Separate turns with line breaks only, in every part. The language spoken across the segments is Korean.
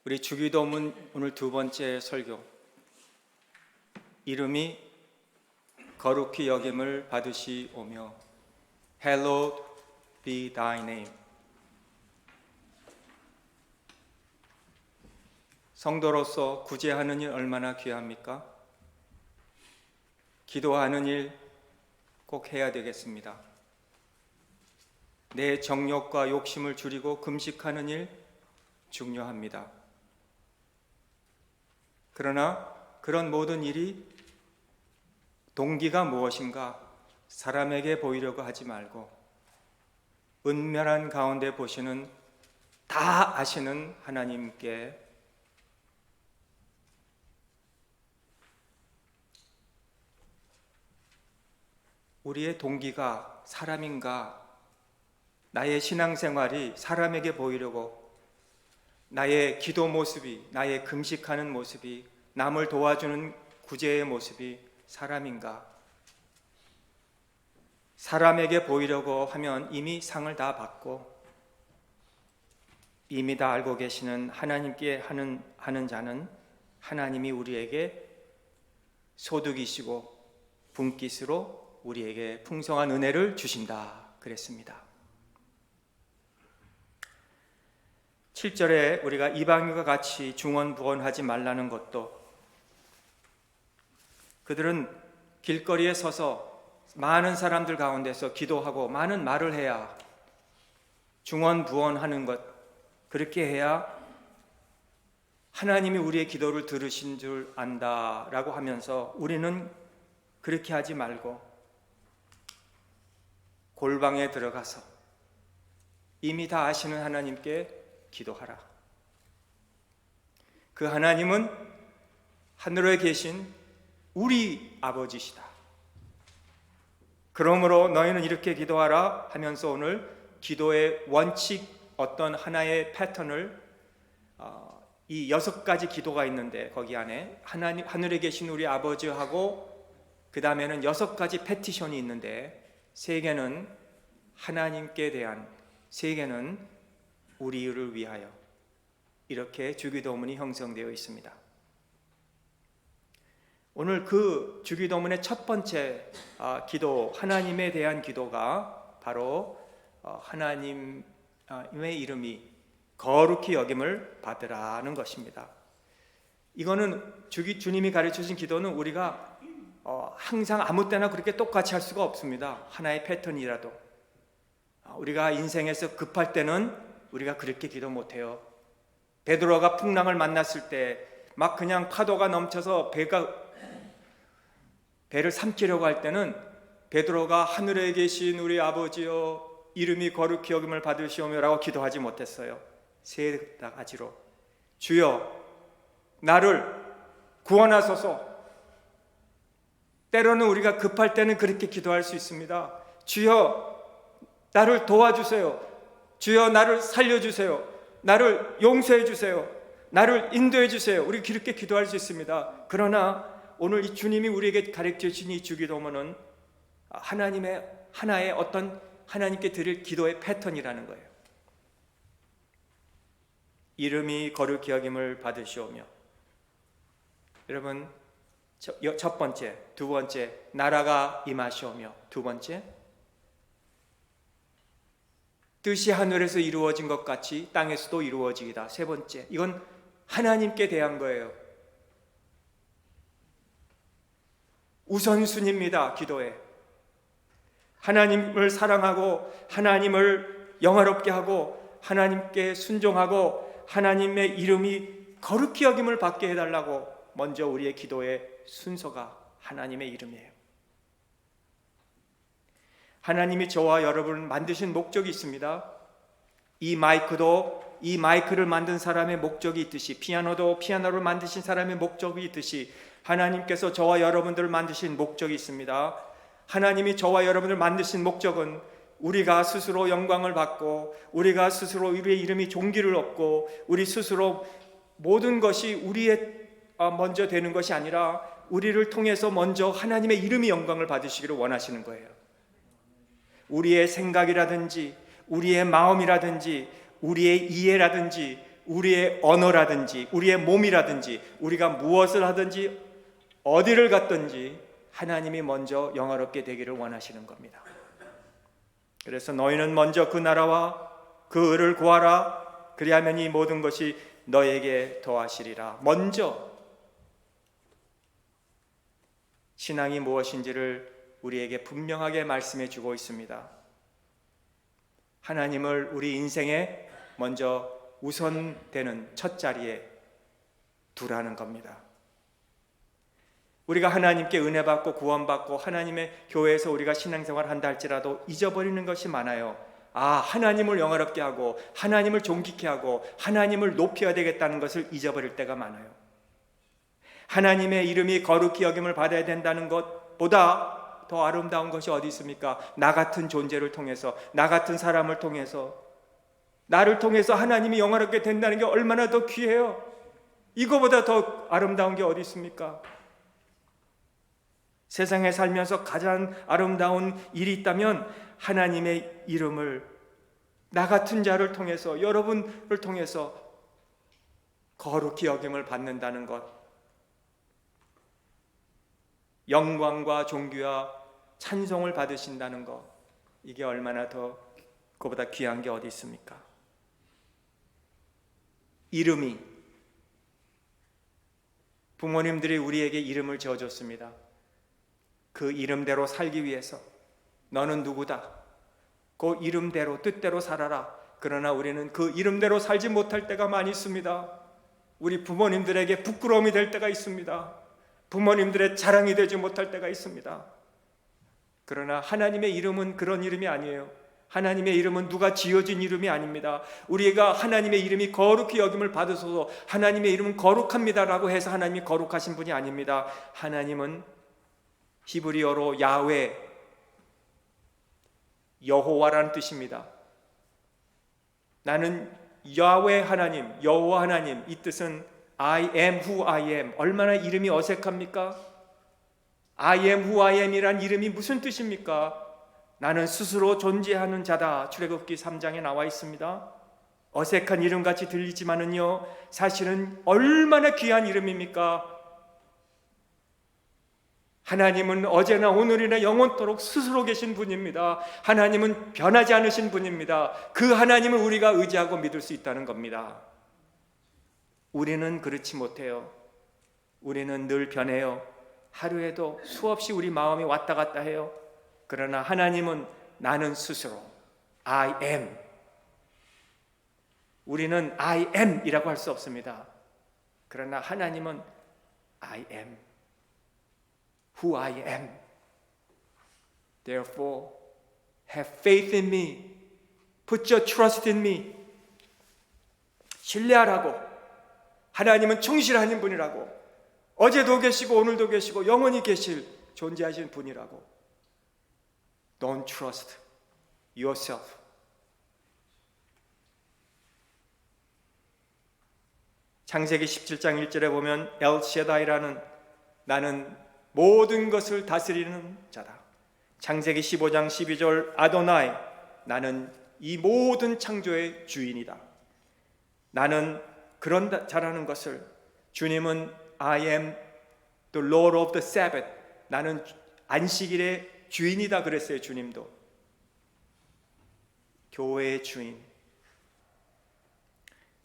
우리 주기도문 오늘 두 번째 설교, 이름이 거룩히 여김을 받으시오며 Hallowed be thy name. 성도로서 구제하는 일 얼마나 귀합니까? 기도하는 일 꼭 해야 되겠습니다. 내 정욕과 욕심을 줄이고 금식하는 일 중요합니다. 그러나 그런 모든 일이 동기가 무엇인가 사람에게 보이려고 하지 말고 은밀한 가운데 보시는 다 아시는 하나님께 우리의 동기가 사람인가, 나의 신앙생활이 사람에게 보이려고 나의 기도 모습이, 나의 금식하는 모습이, 남을 도와주는 구제의 모습이 사람인가? 사람에게 보이려고 하면 이미 상을 다 받고 이미 다 알고 계시는 하나님께 하는 자는 하나님이 우리에게 소득이시고 분깃으로 우리에게 풍성한 은혜를 주신다 그랬습니다. 7절에 우리가 이방인과 같이 중언부언하지 말라는 것도, 그들은 길거리에 서서 많은 사람들 가운데서 기도하고 많은 말을 해야, 중언부언하는 것, 그렇게 해야 하나님이 우리의 기도를 들으신 줄 안다라고 하면서 우리는 그렇게 하지 말고 골방에 들어가서 이미 다 아시는 하나님께 기도하라. 그 하나님은 하늘에 계신 우리 아버지시다. 그러므로 너희는 이렇게 기도하라 하면서 오늘 기도의 원칙, 어떤 하나의 패턴을 이 6가지 기도가 있는데 거기 안에 하나님, 하늘에 계신 우리 아버지하고 그 다음에는 6가지 패티션이 있는데 3개는 하나님께 대한, 3개는 우리를 위하여, 이렇게 주기도문이 형성되어 있습니다. 오늘 그 주기도문의 첫 번째 기도, 하나님에 대한 기도가 바로 하나님의 이름이 거룩히 여김을 받으라는 것입니다. 이거는 주님이 가르쳐주신 기도는 우리가 항상 아무 때나 그렇게 똑같이 할 수가 없습니다. 하나의 패턴이라도. 우리가 인생에서 급할 때는 우리가 그렇게 기도 못해요. 베드로가 풍랑을 만났을 때 막 그냥 파도가 넘쳐서 배를 삼키려고 할 때는 베드로가 하늘에 계신 우리 아버지여 이름이 거룩히 여김을 받으시오며 라고 기도하지 못했어요. 3가지로 주여 나를 구원하소서. 때로는 우리가 급할 때는 그렇게 기도할 수 있습니다. 주여 나를 도와주세요. 주여 나를 살려주세요. 나를 용서해 주세요. 나를 인도해 주세요. 우리 그렇게 기도할 수 있습니다. 그러나 오늘 이 주님이 우리에게 가르쳐 주신 이 주기도문은 하나님의 하나의 어떤 하나님께 드릴 기도의 패턴이라는 거예요. 이름이 거룩히 여김을 받으시오며. 여러분, 첫 번째, 두 번째, 나라가 임하시오며. 두 번째, 뜻이 하늘에서 이루어진 것 같이 땅에서도 이루어지이다. 세 번째, 이건 하나님께 대한 거예요. 우선순위입니다. 기도에 하나님을 사랑하고 하나님을 영화롭게 하고 하나님께 순종하고 하나님의 이름이 거룩히 여김을 받게 해달라고 먼저 우리의 기도의 순서가 하나님의 이름이에요. 하나님이 저와 여러분을 만드신 목적이 있습니다. 이 마이크를 만든 사람의 목적이 있듯이, 피아노도 피아노를 만드신 사람의 목적이 있듯이 하나님께서 저와 여러분들을 만드신 목적이 있습니다. 하나님이 저와 여러분을 만드신 목적은 우리가 스스로 영광을 받고 우리가 스스로 우리의 이름이 존귀를 얻고 우리 스스로 모든 것이 우리의 먼저 되는 것이 아니라 우리를 통해서 먼저 하나님의 이름이 영광을 받으시기를 원하시는 거예요. 우리의 생각이라든지 우리의 마음이라든지 우리의 이해라든지 우리의 언어라든지 우리의 몸이라든지 우리가 무엇을 하든지 어디를 갔든지 하나님이 먼저 영화롭게 되기를 원하시는 겁니다. 그래서 너희는 먼저 그 나라와 그 의를 구하라. 그리하면 이 모든 것이 너에게 더하시리라. 먼저 신앙이 무엇인지를 우리에게 분명하게 말씀해 주고 있습니다. 하나님을 우리 인생에 먼저 우선되는 첫 자리에 두라는 겁니다. 우리가 하나님께 은혜 받고 구원 받고 하나님의 교회에서 우리가 신앙생활을 한다 할지라도 잊어버리는 것이 많아요. 하나님을 영화롭게 하고 하나님을 존귀케 하고 하나님을 높여야 되겠다는 것을 잊어버릴 때가 많아요. 하나님의 이름이 거룩히 여김을 받아야 된다는 것보다 더 아름다운 것이 어디 있습니까? 나 같은 존재를 통해서, 나 같은 사람을 통해서, 나를 통해서 하나님이 영화롭게 된다는 게 얼마나 더 귀해요. 이거보다 더 아름다운 게 어디 있습니까? 세상에 살면서 가장 아름다운 일이 있다면 하나님의 이름을 나 같은 자를 통해서, 여러분을 통해서 거룩히 여김을 받는다는 것, 영광과 존귀와 찬송을 받으신다는 것, 이게 얼마나 더 그보다 귀한 게 어디 있습니까? 이름이, 부모님들이 우리에게 이름을 지어줬습니다. 그 이름대로 살기 위해서 너는 누구다, 그 이름대로 뜻대로 살아라. 그러나 우리는 그 이름대로 살지 못할 때가 많이 있습니다. 우리 부모님들에게 부끄러움이 될 때가 있습니다. 부모님들의 자랑이 되지 못할 때가 있습니다. 그러나 하나님의 이름은 그런 이름이 아니에요. 하나님의 이름은 누가 지어진 이름이 아닙니다. 우리가 하나님의 이름이 거룩히 여김을 받으소서, 하나님의 이름은 거룩합니다라고 해서 하나님이 거룩하신 분이 아닙니다. 하나님은 히브리어로 야훼, 여호와라는 뜻입니다. 나는 야훼 하나님, 여호와 하나님, 이 뜻은 I am who I am. 얼마나 이름이 어색합니까? I am who I am이란 이름이 무슨 뜻입니까? 나는 스스로 존재하는 자다. 출애굽기 3장에 나와 있습니다. 어색한 이름같이 들리지만은요, 사실은 얼마나 귀한 이름입니까? 하나님은 어제나 오늘이나 영원토록 스스로 계신 분입니다. 하나님은 변하지 않으신 분입니다. 그 하나님을 우리가 의지하고 믿을 수 있다는 겁니다. 우리는 그렇지 못해요. 우리는 늘 변해요. 하루에도 수없이 우리 마음이 왔다 갔다 해요. 그러나 하나님은 나는 스스로 I am. 우리는 I am 이라고 할 수 없습니다. 그러나 하나님은 I am who I am. Therefore, have faith in me. Put your trust in me. 신뢰하라고. 하나님은 충실하신 분이라고. 어제도 계시고 오늘도 계시고 영원히 계실 존재하신 분이라고. Don't trust yourself. 창세기 17장 1절에 보면 엘샤다이라는, 나는 모든 것을 다스리는 자다. 창세기 15장 12절 아도나이, 나는 이 모든 창조의 주인이다. 나는 그런 자라는 것을, 주님은 I am the Lord of the Sabbath. 나는 안식일의 주인이다 그랬어요. 주님도 교회의 주인.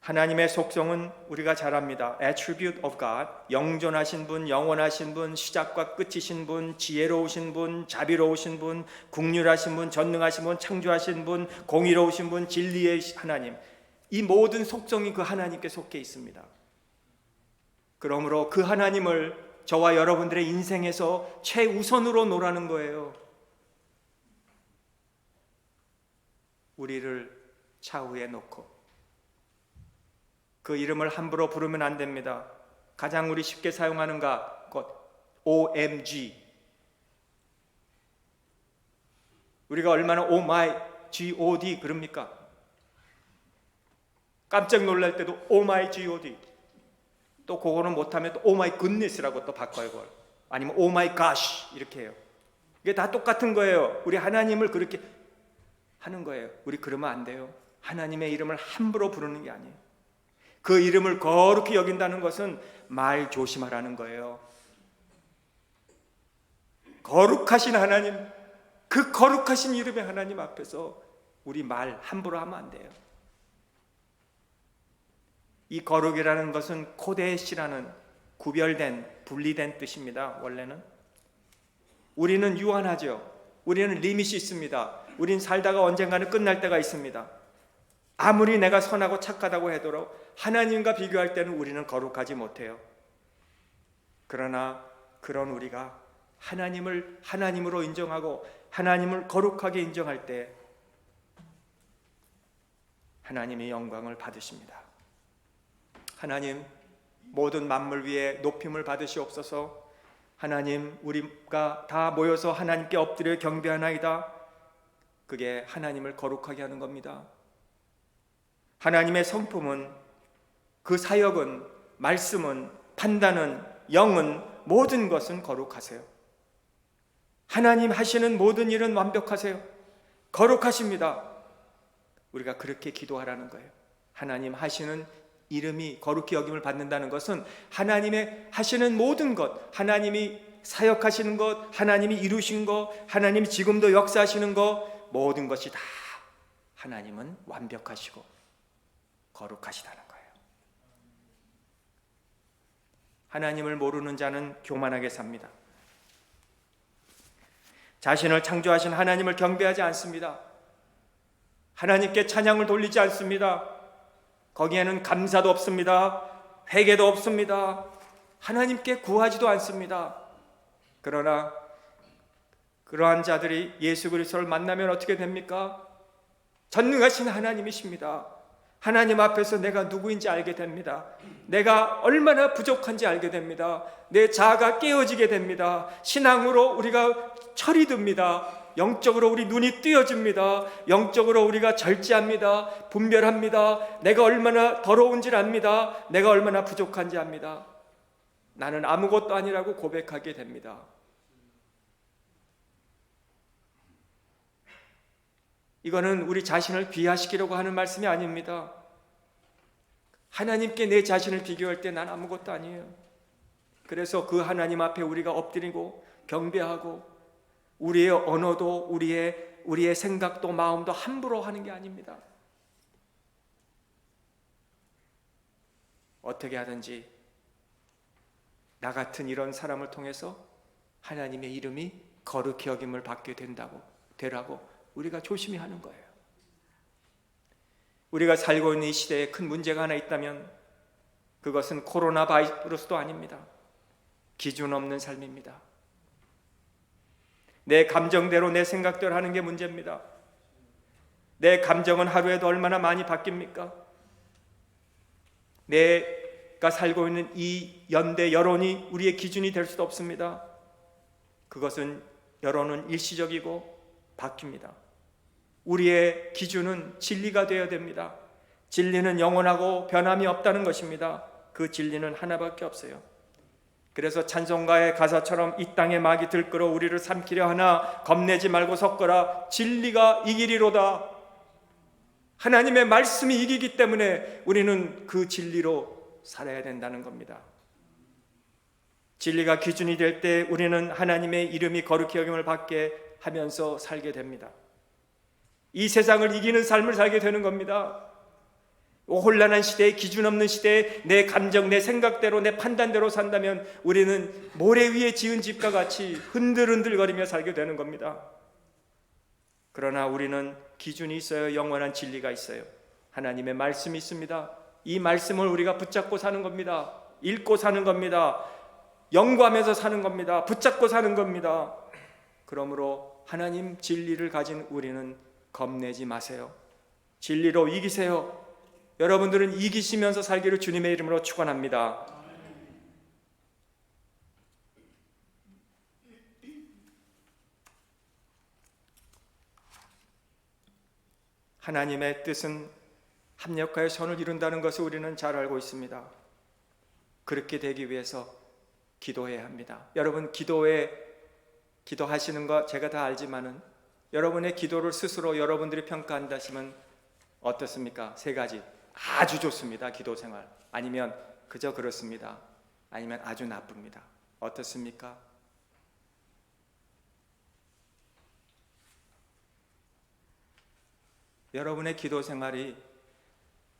하나님의 속성은 우리가 잘 압니다. Attribute of God. 영존하신 분, 영원하신 분, 시작과 끝이신 분, 지혜로우신 분, 자비로우신 분, 국률하신 분, 전능하신 분, 창조하신 분, 공의로우신 분, 진리의 하나님. 이 모든 속성이 그 하나님께 속해 있습니다. 그러므로 그 하나님을 저와 여러분들의 인생에서 최우선으로 놓으라는 거예요. 우리를 차후에 놓고. 그 이름을 함부로 부르면 안 됩니다. 가장 우리 쉽게 사용하는 것, OMG. 우리가 얼마나 Oh my God 그럽니까? 깜짝 놀랄 때도 Oh my God. 또 그거는 못하면 또 Oh my goodness라고 또 바꿔요. 그걸. 아니면 Oh my gosh 이렇게 해요. 이게 다 똑같은 거예요. 우리 하나님을 그렇게 하는 거예요. 우리 그러면 안 돼요. 하나님의 이름을 함부로 부르는 게 아니에요. 그 이름을 거룩히 여긴다는 것은 말 조심하라는 거예요. 거룩하신 하나님, 그 거룩하신 이름의 하나님 앞에서 우리 말 함부로 하면 안 돼요. 이 거룩이라는 것은 코데시라는 구별된, 분리된 뜻입니다. 원래는 우리는 유한하죠. 우리는 리밋이 있습니다. 우린 살다가 언젠가는 끝날 때가 있습니다. 아무리 내가 선하고 착하다고 해도 하나님과 비교할 때는 우리는 거룩하지 못해요. 그러나 그런 우리가 하나님을 하나님으로 인정하고 하나님을 거룩하게 인정할 때 하나님의 영광을 받으십니다. 하나님, 모든 만물 위에 높임을 받으시옵소서. 하나님, 우리가 다 모여서 하나님께 엎드려 경배하나이다. 그게 하나님을 거룩하게 하는 겁니다. 하나님의 성품은, 그 사역은, 말씀은, 판단은, 영은, 모든 것은 거룩하세요. 하나님 하시는 모든 일은 완벽하세요. 거룩하십니다. 우리가 그렇게 기도하라는 거예요. 하나님 하시는 이름이 거룩히 여김을 받는다는 것은 하나님의 하시는 모든 것, 하나님이 사역하시는 것, 하나님이 이루신 것, 하나님이 지금도 역사하시는 것, 모든 것이 다 하나님은 완벽하시고 거룩하시다는 거예요. 하나님을 모르는 자는 교만하게 삽니다. 자신을 창조하신 하나님을 경배하지 않습니다. 하나님께 찬양을 돌리지 않습니다. 거기에는 감사도 없습니다. 회개도 없습니다. 하나님께 구하지도 않습니다. 그러나 그러한 자들이 예수 그리스도를 만나면 어떻게 됩니까? 전능하신 하나님이십니다. 하나님 앞에서 내가 누구인지 알게 됩니다. 내가 얼마나 부족한지 알게 됩니다. 내 자아가 깨어지게 됩니다. 신앙으로 우리가 철이 듭니다. 영적으로 우리 눈이 뜨여집니다. 영적으로 우리가 절제합니다. 분별합니다. 내가 얼마나 더러운지 압니다. 내가 얼마나 부족한지 압니다. 나는 아무것도 아니라고 고백하게 됩니다. 이거는 우리 자신을 비하시키려고 하는 말씀이 아닙니다. 하나님께 내 자신을 비교할 때 난 아무것도 아니에요. 그래서 그 하나님 앞에 우리가 엎드리고 경배하고 우리의 언어도 우리의 생각도 마음도 함부로 하는 게 아닙니다. 어떻게 하든지 나 같은 이런 사람을 통해서 하나님의 이름이 거룩히 여김을 받게 되라고 우리가 조심히 하는 거예요. 우리가 살고 있는 이 시대에 큰 문제가 하나 있다면 그것은 코로나 바이러스도 아닙니다. 기준 없는 삶입니다. 내 감정대로 내 생각대로 하는 게 문제입니다. 내 감정은 하루에도 얼마나 많이 바뀝니까? 내가 살고 있는 이 연대 여론이 우리의 기준이 될 수도 없습니다. 그것은 여론은 일시적이고 바뀝니다. 우리의 기준은 진리가 되어야 됩니다. 진리는 영원하고 변함이 없다는 것입니다. 그 진리는 하나밖에 없어요. 그래서 찬송가의 가사처럼 이 땅에 막이 들끓어 우리를 삼키려 하나 겁내지 말고 섰거라. 진리가 이기리로다. 하나님의 말씀이 이기기 때문에 우리는 그 진리로 살아야 된다는 겁니다. 진리가 기준이 될 때 우리는 하나님의 이름이 거룩히 여김을 받게 하면서 살게 됩니다. 이 세상을 이기는 삶을 살게 되는 겁니다. 혼란한 시대에, 기준 없는 시대에 내 감정, 내 생각대로, 내 판단대로 산다면 우리는 모래 위에 지은 집과 같이 흔들흔들거리며 살게 되는 겁니다. 그러나 우리는 기준이 있어요. 영원한 진리가 있어요. 하나님의 말씀이 있습니다. 이 말씀을 우리가 붙잡고 사는 겁니다. 읽고 사는 겁니다. 연구하면서 사는 겁니다. 붙잡고 사는 겁니다. 그러므로 하나님 진리를 가진 우리는 겁내지 마세요. 진리로 이기세요. 여러분들은 이기시면서 살기를 주님의 이름으로 축원합니다. 하나님의 뜻은 합력하여 선을 이룬다는 것을 우리는 잘 알고 있습니다. 그렇게 되기 위해서 기도해야 합니다. 여러분 기도하시는 거 제가 다 알지만은 여러분의 기도를 스스로 여러분들이 평가한다시면 어떻습니까? 세 가지. 아주 좋습니다. 기도 생활. 아니면 그저 그렇습니다. 아니면 아주 나쁩니다. 어떻습니까? 여러분의 기도 생활이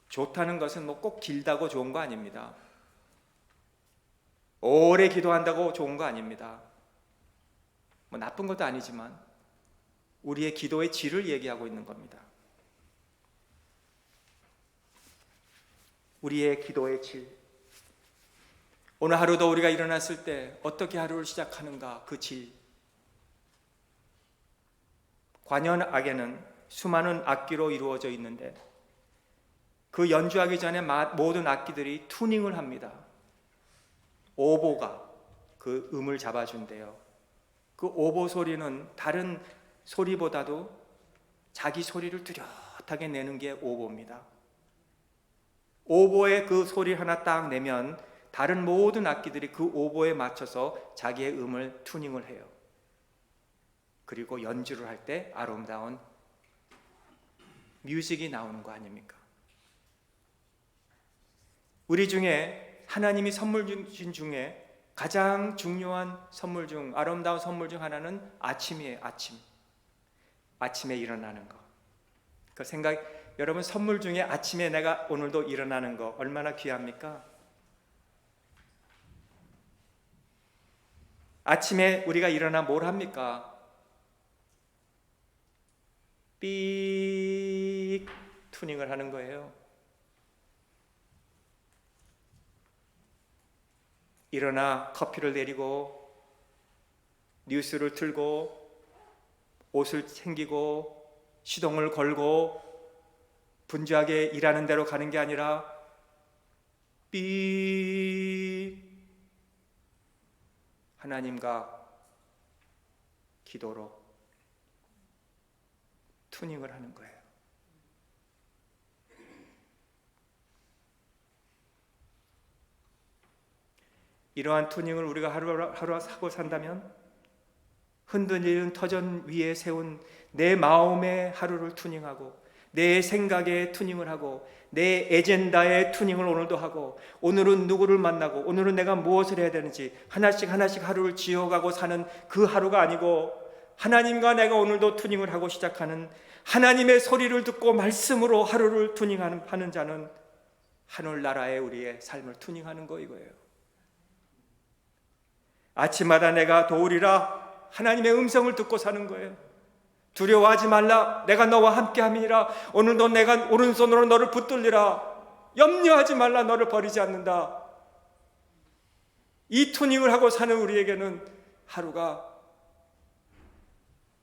좋다는 것은 뭐 꼭 길다고 좋은 거 아닙니다. 오래 기도한다고 좋은 거 아닙니다. 뭐 나쁜 것도 아니지만 우리의 기도의 질을 얘기하고 있는 겁니다. 우리의 기도의 질. 오늘 하루도 우리가 일어났을 때 어떻게 하루를 시작하는가, 그 질. 관현악에는 수많은 악기로 이루어져 있는데 그 연주하기 전에 모든 악기들이 투닝을 합니다. 오보가 그 음을 잡아준대요. 그 오보 소리는 다른 소리보다도 자기 소리를 뚜렷하게 내는 게 오보입니다. 오보의 그 소리 하나 딱 내면 다른 모든 악기들이 그 오보에 맞춰서 자기의 음을 투닝을 해요. 그리고 연주를 할 때 아름다운 뮤직이 나오는 거 아닙니까? 우리 중에 하나님이 선물 주신 중에 가장 중요한 선물 중, 아름다운 선물 중 하나는 아침이에요. 아침에 일어나는 거. 그 생각, 여러분 선물 중에 아침에 내가 오늘도 일어나는 거 얼마나 귀합니까? 아침에 우리가 일어나 뭘 합니까? 삑 투닝을 하는 거예요. 일어나 커피를 내리고 뉴스를 틀고 옷을 챙기고 시동을 걸고 분주하게 일하는 대로 가는 게 아니라 삑 하나님과 기도로 투닝을 하는 거예요. 이러한 투닝을 우리가 하루하루 하고 산다면 흔들리는 터전 위에 세운 내 마음의 하루를 투닝하고 내 생각에 투닝을 하고 내 에젠다에 투닝을 오늘도 하고 오늘은 누구를 만나고 오늘은 내가 무엇을 해야 되는지 하나씩 하루를 지어가고 사는 그 하루가 아니고 하나님과 내가 오늘도 투닝을 하고 시작하는 하나님의 소리를 듣고 말씀으로 하루를 투닝하는 자는 하늘나라의 우리의 삶을 투닝하는 거 이거예요. 아침마다 내가 도우리라 하나님의 음성을 듣고 사는 거예요. 두려워하지 말라 내가 너와 함께함이니라 오늘도 내가 오른손으로 너를 붙들리라 염려하지 말라 너를 버리지 않는다. 이 투닝을 하고 사는 우리에게는 하루가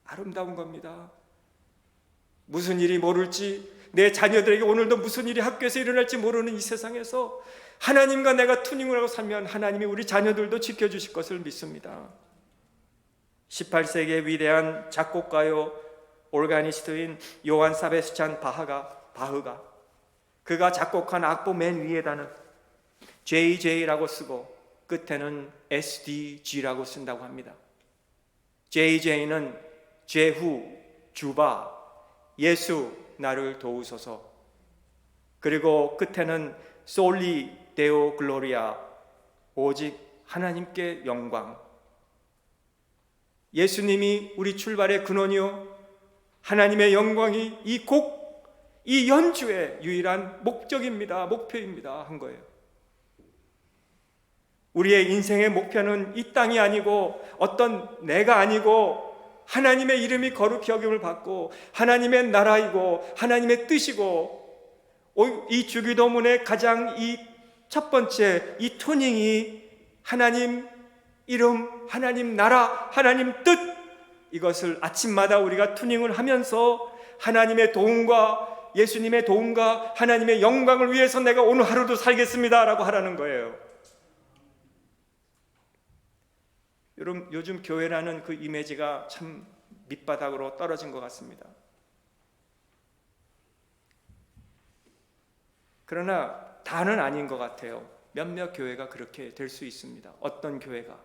아름다운 겁니다. 무슨 일이 모를지 내 자녀들에게 오늘도 무슨 일이 학교에서 일어날지 모르는 이 세상에서 하나님과 내가 투닝을 하고 살면 하나님이 우리 자녀들도 지켜주실 것을 믿습니다. 18세기의 위대한 작곡가요 오르가니스트인 요한 사베스찬 바흐가 그가 작곡한 악보 맨 위에다는 JJ라고 쓰고 끝에는 SDG라고 쓴다고 합니다. JJ는 제후, 주바, 예수 나를 도우소서. 그리고 끝에는 솔리 데오 글로리아 오직 하나님께 영광. 예수님이 우리 출발의 근원이요 하나님의 영광이 이 연주의 유일한 목적입니다. 목표입니다. 한 거예요. 우리의 인생의 목표는 이 땅이 아니고 어떤 내가 아니고 하나님의 이름이 거룩히 여김을 받고 하나님의 나라이고 하나님의 뜻이고 이 주기도문의 가장 이 첫 번째 이 투닝이 하나님 이름, 하나님 나라, 하나님 뜻 이것을 아침마다 우리가 투닝을 하면서 하나님의 도움과 예수님의 도움과 하나님의 영광을 위해서 내가 오늘 하루도 살겠습니다 라고 하라는 거예요. 여러분 요즘 교회라는 그 이미지가 참 밑바닥으로 떨어진 것 같습니다. 그러나 다는 아닌 것 같아요. 몇몇 교회가 그렇게 될 수 있습니다. 어떤 교회가.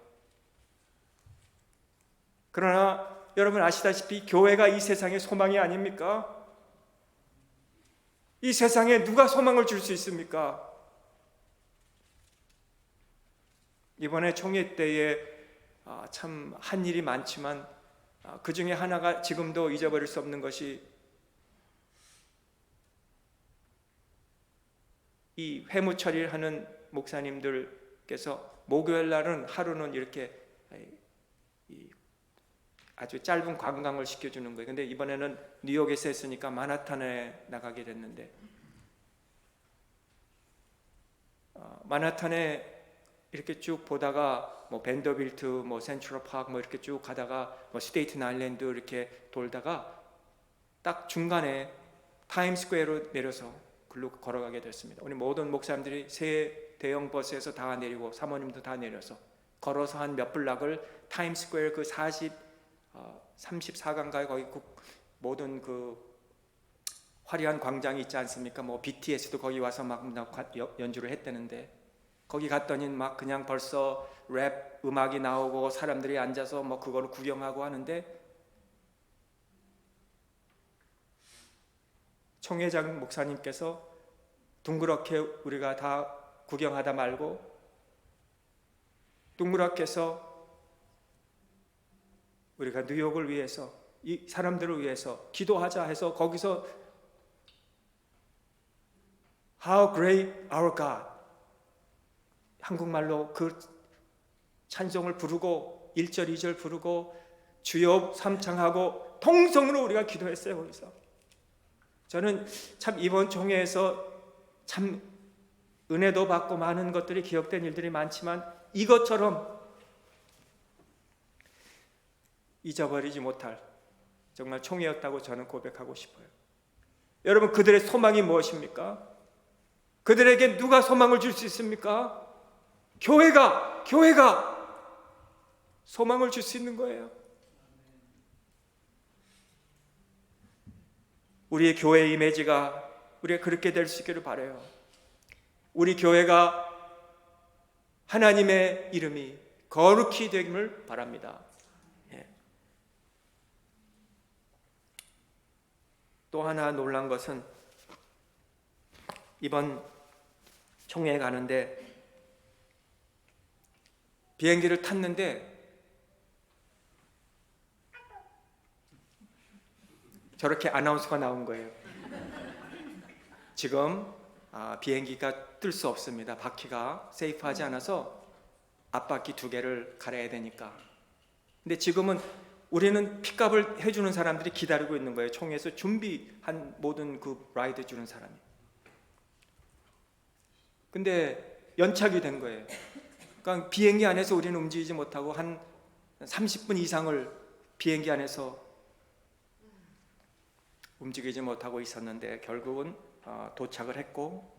그러나 여러분 아시다시피 교회가 이 세상의 소망이 아닙니까? 이 세상에 누가 소망을 줄 수 있습니까? 이번에 총회 때에 참 한 일이 많지만 그 중에 하나가 지금도 잊어버릴 수 없는 것이 이 회무 처리를 하는 목사님들께서 목요일 날은 하루는 이렇게 아주 짧은 관광을 시켜주는 거예요. 근데 이번에는 뉴욕에서 했으니까 마나탄에 나가게 됐는데 마나탄에 이렇게 쭉 보다가 뭐 밴더빌트, 뭐 센트럴 파크 뭐 이렇게 쭉 가다가 뭐 스테이튼 아일랜드 이렇게 돌다가 딱 중간에 타임스퀘어로 내려서 글로 걸어가게 됐습니다. 우리 모든 목사님들이 새 대형 버스에서 다 내리고 사모님도 다 내려서 걸어서 한 몇 블락을 타임스퀘어 그 34강가에 거기 모든 그 화려한 광장이 있지 않습니까? 뭐 BTS도 거기 와서 막 연주를 했다는데 거기 갔더니 막 그냥 벌써 랩 음악이 나오고 사람들이 앉아서 뭐 그거를 구경하고 하는데 총회장 목사님께서 둥그렇게 우리가 다 구경하다 말고 둥그렇게서 우리가 뉴욕을 위해서 이 사람들을 위해서 기도하자 해서 거기서 How great our God 한국말로 그 찬송을 부르고 1절 2절 부르고 주여 삼창하고 통성으로 우리가 기도했어요. 거기서 저는 참 이번 총회에서 참 은혜도 받고 많은 것들이 기억된 일들이 많지만 이것처럼 잊어버리지 못할 정말 총회였다고 저는 고백하고 싶어요. 여러분, 그들의 소망이 무엇입니까? 그들에게 누가 소망을 줄 수 있습니까? 교회가 소망을 줄 수 있는 거예요. 우리의 교회의 이미지가 우리가 그렇게 될 수 있기를 바라요. 우리 교회가 하나님의 이름이 거룩히 되기를 바랍니다. 또 하나 놀란 것은 이번 총회에 가는데 비행기를 탔는데 저렇게 아나운서가 나온 거예요. 지금 비행기가 뜰 수 없습니다. 바퀴가 세이프하지 않아서 앞바퀴 2개를 갈아야 되니까. 근데 지금은 우리는 픽업을 해주는 사람들이 기다리고 있는 거예요. 총회에서 준비한 모든 그 라이드 주는 사람이. 근데 연착이 된 거예요. 그러니까 비행기 안에서 우리는 움직이지 못하고 한 30분 이상을 비행기 안에서 움직이지 못하고 있었는데 결국은 도착을 했고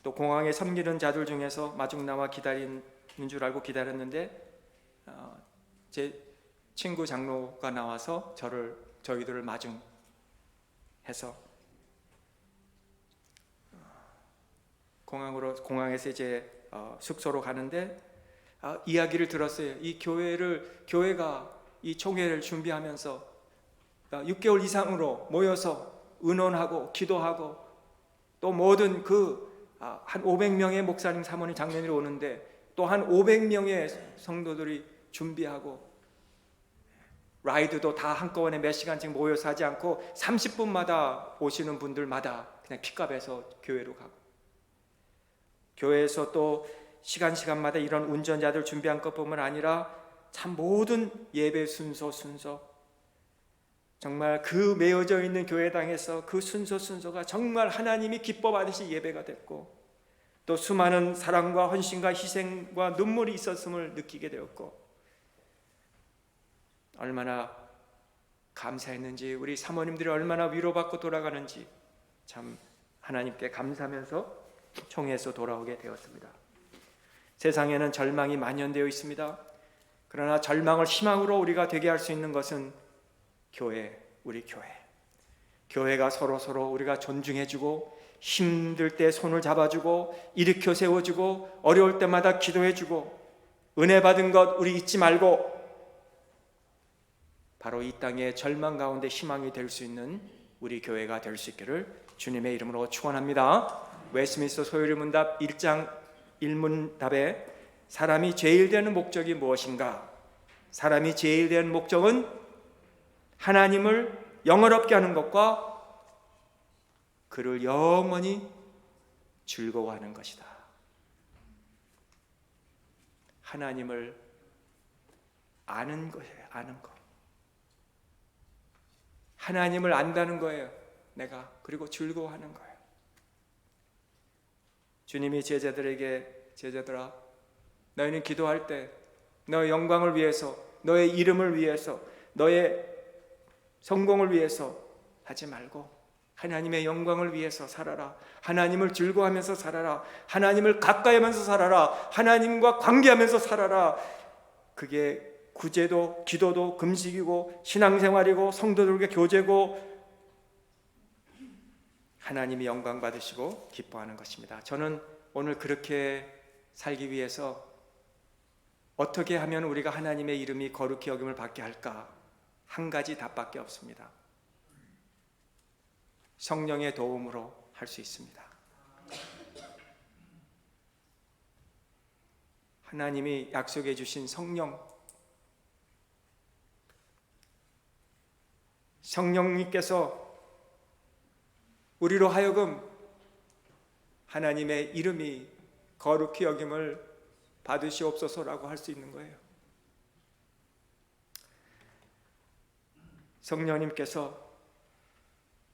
또 공항에 섬기는 자들 중에서 마중 나와 기다리는 줄 알고 기다렸는데 제 친구 장로가 나와서 저희들을 마중해서 공항에서 이제 숙소로 가는데 이야기를 들었어요. 이 교회가 이 총회를 준비하면서 6개월 이상으로 모여서 의논하고 기도하고 또 모든 한 500명의 목사님, 사모님, 장로님이 오는데 또 한 500명의 성도들이 준비하고 라이드도 다 한꺼번에 몇 시간씩 모여서 하지 않고 30분마다 오시는 분들마다 그냥 픽업해서 교회로 가고 교회에서 또 시간마다 이런 운전자들 준비한 것뿐만 아니라 참 모든 예배 순서 정말 그 메어져 있는 교회당에서 그 순서가 정말 하나님이 기뻐 받으시 예배가 됐고 또 수많은 사랑과 헌신과 희생과 눈물이 있었음을 느끼게 되었고 얼마나 감사했는지 우리 사모님들이 얼마나 위로받고 돌아가는지 참 하나님께 감사하면서 총회에서 돌아오게 되었습니다. 세상에는 절망이 만연되어 있습니다. 그러나 절망을 희망으로 우리가 되게 할 수 있는 것은 우리 교회가 서로 우리가 존중해주고 힘들 때 손을 잡아주고 일으켜 세워주고 어려울 때마다 기도해주고 은혜 받은 것 우리 잊지 말고 바로 이 땅의 절망 가운데 희망이 될 수 있는 우리 교회가 될 수 있기를 주님의 이름으로 축원합니다. 웨스트민스터 소요리 문답 1장 1문답에 사람이 제일 되는 목적이 무엇인가? 사람이 제일 되는 목적은 하나님을 영원롭게 하는 것과 그를 영원히 즐거워하는 것이다. 하나님을 아는 거예요. 아는 거. 하나님을 안다는 거예요. 내가. 그리고 즐거워하는 거예요. 주님이 제자들아, 너희는 기도할 때 너의 영광을 위해서, 너의 이름을 위해서, 너의 성공을 위해서 하지 말고 하나님의 영광을 위해서 살아라. 하나님을 즐거워하면서 살아라. 하나님을 가까이 하면서 살아라. 하나님과 관계하면서 살아라. 그게 구제도, 기도도, 금식이고 신앙생활이고 성도들과 교제고 하나님이 영광 받으시고 기뻐하는 것입니다. 저는 오늘 그렇게 살기 위해서 어떻게 하면 우리가 하나님의 이름이 거룩히 여김을 받게 할까? 한 가지 답밖에 없습니다. 성령의 도움으로 할 수 있습니다. 하나님이 약속해 주신 성령님께서 우리로 하여금 하나님의 이름이 거룩히 여김을 받으시옵소서라고 할 수 있는 거예요. 성령님께서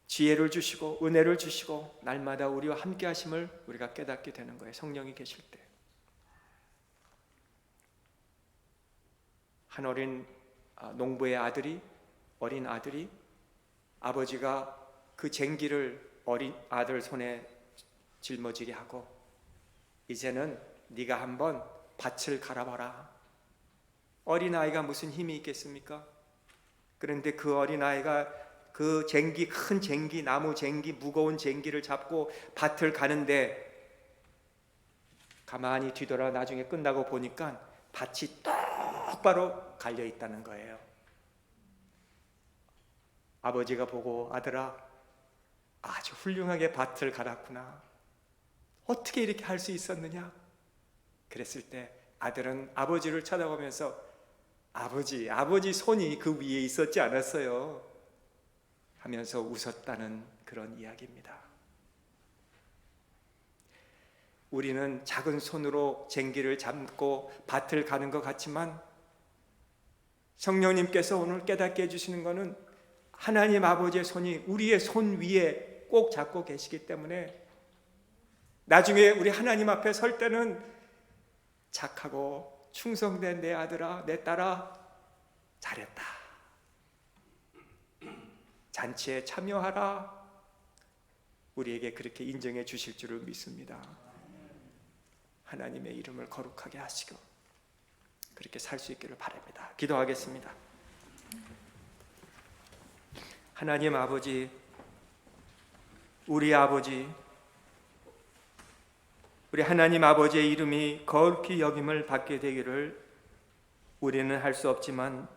지혜를 주시고 은혜를 주시고 날마다 우리와 함께 하심을 우리가 깨닫게 되는 거예요. 성령이 계실 때. 한 어린 농부의 어린 아들이 아버지가 그 쟁기를 어린 아들 손에 짊어지게 하고 이제는 네가 한번 밭을 갈아봐라. 어린아이가 무슨 힘이 있겠습니까? 그런데 그 어린아이가 그 쟁기, 큰 쟁기, 나무 쟁기, 무거운 쟁기를 잡고 밭을 가는데 가만히 뒤돌아 나중에 끝나고 보니까 밭이 똑바로 갈려 있다는 거예요. 아버지가 보고 아들아, 아주 훌륭하게 밭을 갈았구나. 어떻게 이렇게 할 수 있었느냐? 그랬을 때 아들은 아버지를 쳐다보면서 아버지 손이 그 위에 있었지 않았어요? 하면서 웃었다는 그런 이야기입니다. 우리는 작은 손으로 쟁기를 잡고 밭을 가는 것 같지만 성령님께서 오늘 깨닫게 해주시는 것은 하나님 아버지의 손이 우리의 손 위에 꼭 잡고 계시기 때문에 나중에 우리 하나님 앞에 설 때는 착하고 충성된 내 아들아, 내 딸아, 잘했다. 잔치에 참여하라. 우리에게 그렇게 인정해 주실 줄을 믿습니다. 하나님의 이름을 거룩하게 하시고 그렇게 살 수 있기를 바랍니다. 기도하겠습니다. 하나님 아버지, 우리 아버지, 우리 하나님 아버지의 이름이 거룩히 여김을 받게 되기를 우리는 할 수 없지만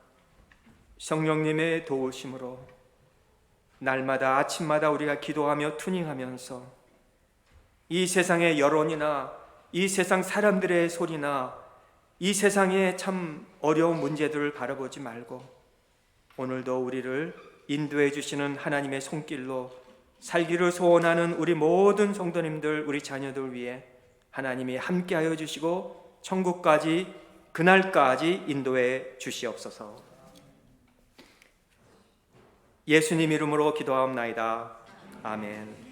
성령님의 도우심으로 날마다 아침마다 우리가 기도하며 투닝하면서 이 세상의 여론이나 이 세상 사람들의 소리나 이 세상의 참 어려운 문제들을 바라보지 말고 오늘도 우리를 인도해 주시는 하나님의 손길로 살기를 소원하는 우리 모든 성도님들, 우리 자녀들 위해 하나님이 함께하여 주시고 천국까지 그날까지 인도해 주시옵소서. 예수님 이름으로 기도하옵나이다. 아멘.